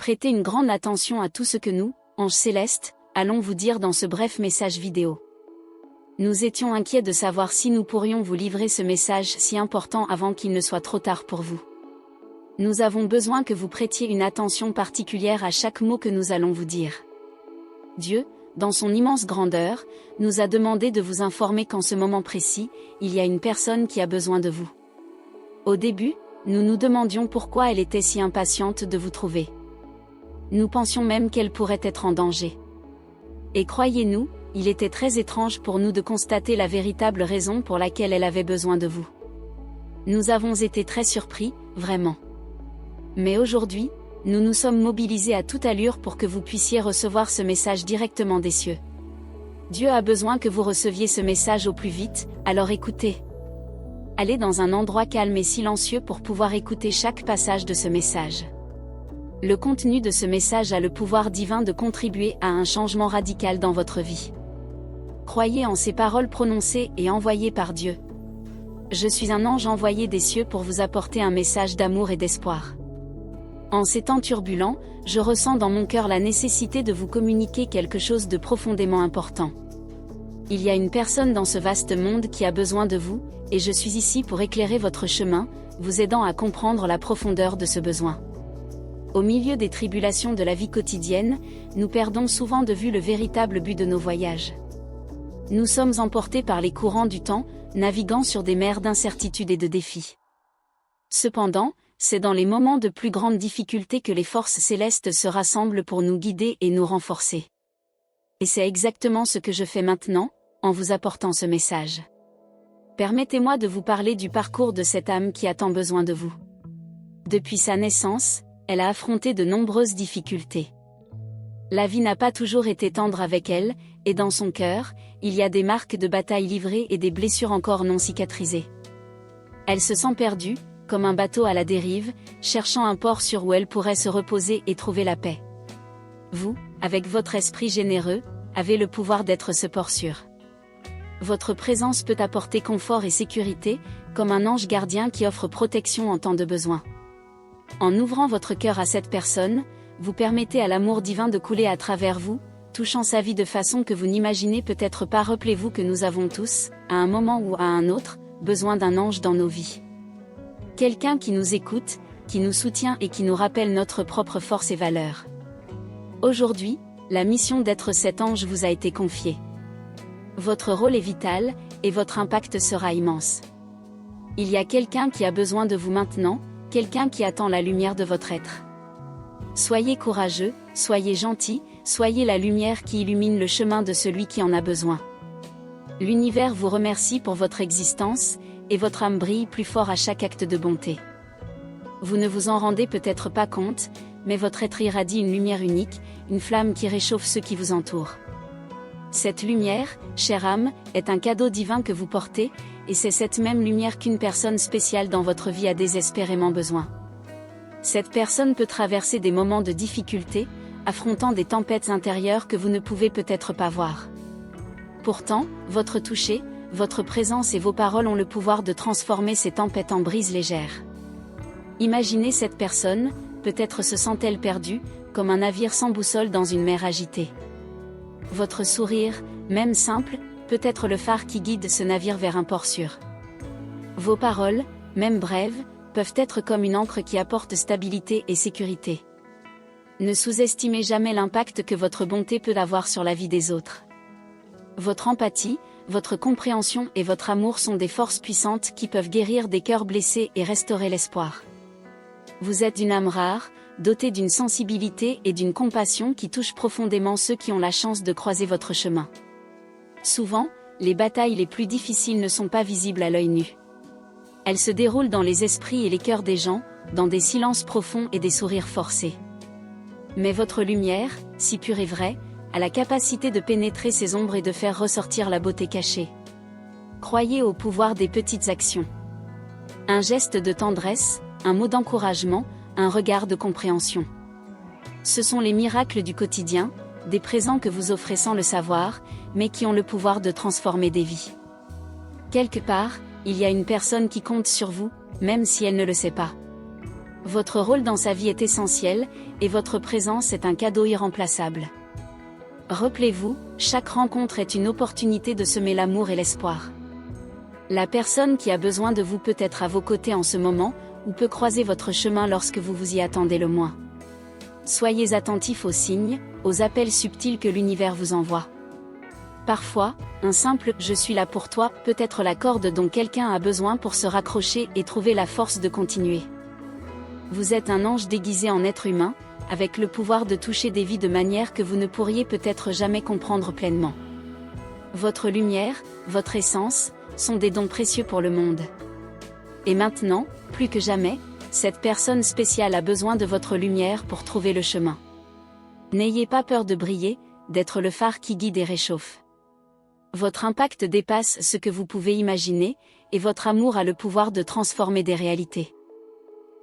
Prêtez une grande attention à tout ce que nous, anges célestes, allons vous dire dans ce bref message vidéo. Nous étions inquiets de savoir si nous pourrions vous livrer ce message si important avant qu'il ne soit trop tard pour vous. Nous avons besoin que vous prêtiez une attention particulière à chaque mot que nous allons vous dire. Dieu, dans son immense grandeur, nous a demandé de vous informer qu'en ce moment précis, il y a une personne qui a besoin de vous. Au début, nous nous demandions pourquoi elle était si impatiente de vous trouver. Nous pensions même qu'elle pourrait être en danger. Et croyez-nous, il était très étrange pour nous de constater la véritable raison pour laquelle elle avait besoin de vous. Nous avons été très surpris, vraiment. Mais aujourd'hui, nous nous sommes mobilisés à toute allure pour que vous puissiez recevoir ce message directement des cieux. Dieu a besoin que vous receviez ce message au plus vite, alors écoutez. Allez dans un endroit calme et silencieux pour pouvoir écouter chaque passage de ce message. Le contenu de ce message a le pouvoir divin de contribuer à un changement radical dans votre vie. Croyez en ces paroles prononcées et envoyées par Dieu. Je suis un ange envoyé des cieux pour vous apporter un message d'amour et d'espoir. En ces temps turbulents, je ressens dans mon cœur la nécessité de vous communiquer quelque chose de profondément important. Il y a une personne dans ce vaste monde qui a besoin de vous, et je suis ici pour éclairer votre chemin, vous aidant à comprendre la profondeur de ce besoin. Au milieu des tribulations de la vie quotidienne, nous perdons souvent de vue le véritable but de nos voyages. Nous sommes emportés par les courants du temps, naviguant sur des mers d'incertitude et de défis. Cependant, c'est dans les moments de plus grande difficulté que les forces célestes se rassemblent pour nous guider et nous renforcer. Et c'est exactement ce que je fais maintenant, en vous apportant ce message. Permettez-moi de vous parler du parcours de cette âme qui a tant besoin de vous. Depuis sa naissance, elle a affronté de nombreuses difficultés. La vie n'a pas toujours été tendre avec elle, et dans son cœur, il y a des marques de bataille livrées et des blessures encore non cicatrisées. Elle se sent perdue, comme un bateau à la dérive, cherchant un port sûr où elle pourrait se reposer et trouver la paix. Vous, avec votre esprit généreux, avez le pouvoir d'être ce port sûr. Votre présence peut apporter confort et sécurité, comme un ange gardien qui offre protection en temps de besoin. En ouvrant votre cœur à cette personne, vous permettez à l'amour divin de couler à travers vous, touchant sa vie de façon que vous n'imaginez peut-être pas. Rappelez-vous que nous avons tous, à un moment ou à un autre, besoin d'un ange dans nos vies. Quelqu'un qui nous écoute, qui nous soutient et qui nous rappelle notre propre force et valeur. Aujourd'hui, la mission d'être cet ange vous a été confiée. Votre rôle est vital, et votre impact sera immense. Il y a quelqu'un qui a besoin de vous maintenant, quelqu'un qui attend la lumière de votre être. Soyez courageux, soyez gentil, soyez la lumière qui illumine le chemin de celui qui en a besoin. L'univers vous remercie pour votre existence, et votre âme brille plus fort à chaque acte de bonté. Vous ne vous en rendez peut-être pas compte, mais votre être irradie une lumière unique, une flamme qui réchauffe ceux qui vous entourent. Cette lumière, chère âme, est un cadeau divin que vous portez, et c'est cette même lumière qu'une personne spéciale dans votre vie a désespérément besoin. Cette personne peut traverser des moments de difficulté, affrontant des tempêtes intérieures que vous ne pouvez peut-être pas voir. Pourtant, votre toucher, votre présence et vos paroles ont le pouvoir de transformer ces tempêtes en brises légères. Imaginez cette personne, peut-être se sent-elle perdue, comme un navire sans boussole dans une mer agitée. Votre sourire, même simple, peut être le phare qui guide ce navire vers un port sûr. Vos paroles, même brèves, peuvent être comme une ancre qui apporte stabilité et sécurité. Ne sous-estimez jamais l'impact que votre bonté peut avoir sur la vie des autres. Votre empathie, votre compréhension et votre amour sont des forces puissantes qui peuvent guérir des cœurs blessés et restaurer l'espoir. Vous êtes une âme rare, dotée d'une sensibilité et d'une compassion qui touchent profondément ceux qui ont la chance de croiser votre chemin. Souvent, les batailles les plus difficiles ne sont pas visibles à l'œil nu. Elles se déroulent dans les esprits et les cœurs des gens, dans des silences profonds et des sourires forcés. Mais votre lumière, si pure et vraie, a la capacité de pénétrer ces ombres et de faire ressortir la beauté cachée. Croyez au pouvoir des petites actions. Un geste de tendresse, un mot d'encouragement, un regard de compréhension. Ce sont les miracles du quotidien, des présents que vous offrez sans le savoir, mais qui ont le pouvoir de transformer des vies. Quelque part, il y a une personne qui compte sur vous, même si elle ne le sait pas. Votre rôle dans sa vie est essentiel, et votre présence est un cadeau irremplaçable. Rappelez-vous, chaque rencontre est une opportunité de semer l'amour et l'espoir. La personne qui a besoin de vous peut être à vos côtés en ce moment, ou peut croiser votre chemin lorsque vous vous y attendez le moins. Soyez attentifs aux signes, aux appels subtils que l'univers vous envoie. Parfois, un simple « je suis là pour toi » peut être la corde dont quelqu'un a besoin pour se raccrocher et trouver la force de continuer. Vous êtes un ange déguisé en être humain, avec le pouvoir de toucher des vies de manière que vous ne pourriez peut-être jamais comprendre pleinement. Votre lumière, votre essence, sont des dons précieux pour le monde. Et maintenant, plus que jamais, cette personne spéciale a besoin de votre lumière pour trouver le chemin. N'ayez pas peur de briller, d'être le phare qui guide et réchauffe. Votre impact dépasse ce que vous pouvez imaginer, et votre amour a le pouvoir de transformer des réalités.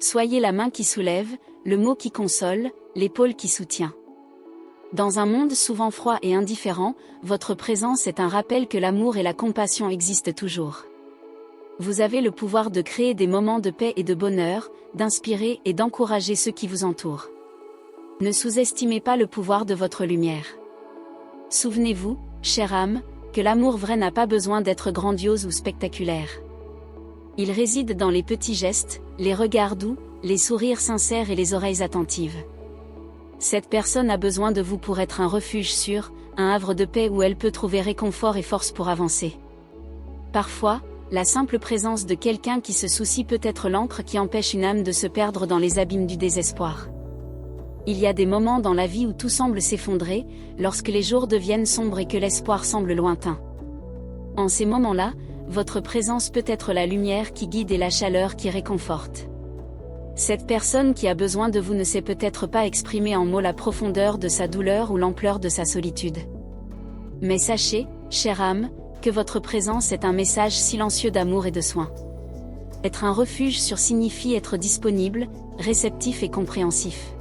Soyez la main qui soulève, le mot qui console, l'épaule qui soutient. Dans un monde souvent froid et indifférent, votre présence est un rappel que l'amour et la compassion existent toujours. Vous avez le pouvoir de créer des moments de paix et de bonheur, d'inspirer et d'encourager ceux qui vous entourent. Ne sous-estimez pas le pouvoir de votre lumière. Souvenez-vous, chère âme, que l'amour vrai n'a pas besoin d'être grandiose ou spectaculaire. Il réside dans les petits gestes, les regards doux, les sourires sincères et les oreilles attentives. Cette personne a besoin de vous pour être un refuge sûr, un havre de paix où elle peut trouver réconfort et force pour avancer. Parfois, la simple présence de quelqu'un qui se soucie peut être l'encre qui empêche une âme de se perdre dans les abîmes du désespoir. Il y a des moments dans la vie où tout semble s'effondrer, lorsque les jours deviennent sombres et que l'espoir semble lointain. En ces moments-là, votre présence peut être la lumière qui guide et la chaleur qui réconforte. Cette personne qui a besoin de vous ne sait peut-être pas exprimer en mots la profondeur de sa douleur ou l'ampleur de sa solitude. Mais sachez, chère âme, que votre présence est un message silencieux d'amour et de soin. Être un refuge sûr signifie être disponible, réceptif et compréhensif.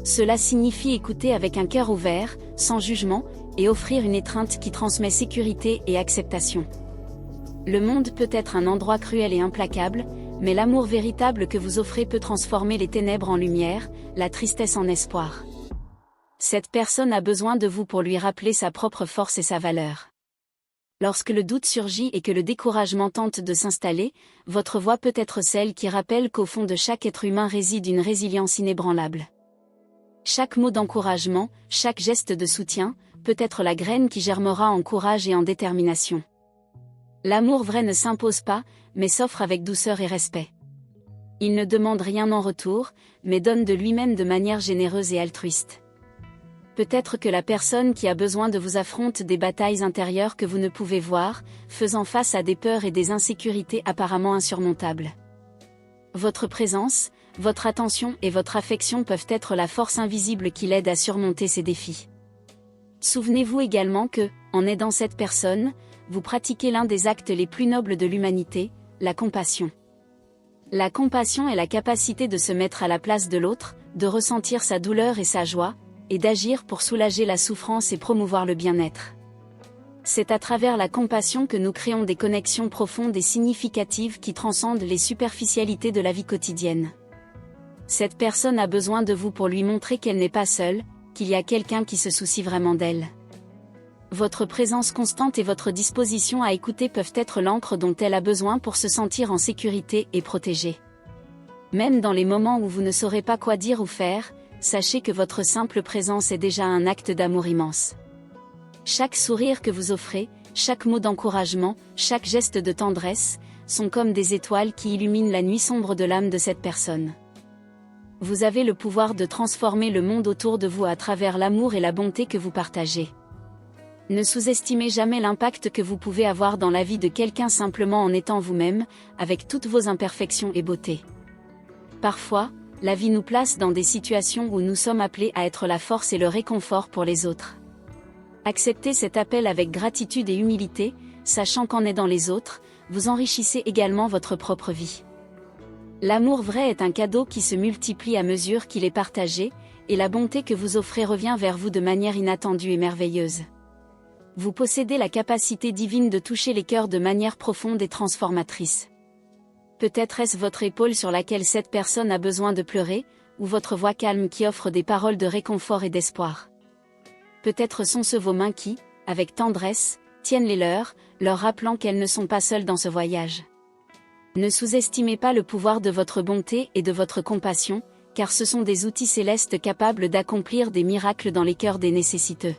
Cela signifie écouter avec un cœur ouvert, sans jugement, et offrir une étreinte qui transmet sécurité et acceptation. Le monde peut être un endroit cruel et implacable, mais l'amour véritable que vous offrez peut transformer les ténèbres en lumière, la tristesse en espoir. Cette personne a besoin de vous pour lui rappeler sa propre force et sa valeur. Lorsque le doute surgit et que le découragement tente de s'installer, votre voix peut être celle qui rappelle qu'au fond de chaque être humain réside une résilience inébranlable. Chaque mot d'encouragement, chaque geste de soutien, peut être la graine qui germera en courage et en détermination. L'amour vrai ne s'impose pas, mais s'offre avec douceur et respect. Il ne demande rien en retour, mais donne de lui-même de manière généreuse et altruiste. Peut-être que la personne qui a besoin de vous affronte des batailles intérieures que vous ne pouvez voir, faisant face à des peurs et des insécurités apparemment insurmontables. Votre présence, votre attention et votre affection peuvent être la force invisible qui l'aide à surmonter ces défis. Souvenez-vous également que, en aidant cette personne, vous pratiquez l'un des actes les plus nobles de l'humanité, la compassion. La compassion est la capacité de se mettre à la place de l'autre, de ressentir sa douleur et sa joie, et d'agir pour soulager la souffrance et promouvoir le bien-être. C'est à travers la compassion que nous créons des connexions profondes et significatives qui transcendent les superficialités de la vie quotidienne. Cette personne a besoin de vous pour lui montrer qu'elle n'est pas seule, qu'il y a quelqu'un qui se soucie vraiment d'elle. Votre présence constante et votre disposition à écouter peuvent être l'encre dont elle a besoin pour se sentir en sécurité et protégée. Même dans les moments où vous ne saurez pas quoi dire ou faire, sachez que votre simple présence est déjà un acte d'amour immense. Chaque sourire que vous offrez, chaque mot d'encouragement, chaque geste de tendresse, sont comme des étoiles qui illuminent la nuit sombre de l'âme de cette personne. Vous avez le pouvoir de transformer le monde autour de vous à travers l'amour et la bonté que vous partagez. Ne sous-estimez jamais l'impact que vous pouvez avoir dans la vie de quelqu'un simplement en étant vous-même, avec toutes vos imperfections et beautés. Parfois, la vie nous place dans des situations où nous sommes appelés à être la force et le réconfort pour les autres. Acceptez cet appel avec gratitude et humilité, sachant qu'en aidant les autres, vous enrichissez également votre propre vie. L'amour vrai est un cadeau qui se multiplie à mesure qu'il est partagé, et la bonté que vous offrez revient vers vous de manière inattendue et merveilleuse. Vous possédez la capacité divine de toucher les cœurs de manière profonde et transformatrice. Peut-être est-ce votre épaule sur laquelle cette personne a besoin de pleurer, ou votre voix calme qui offre des paroles de réconfort et d'espoir. Peut-être sont-ce vos mains qui, avec tendresse, tiennent les leurs, leur rappelant qu'elles ne sont pas seules dans ce voyage. Ne sous-estimez pas le pouvoir de votre bonté et de votre compassion, car ce sont des outils célestes capables d'accomplir des miracles dans les cœurs des nécessiteux.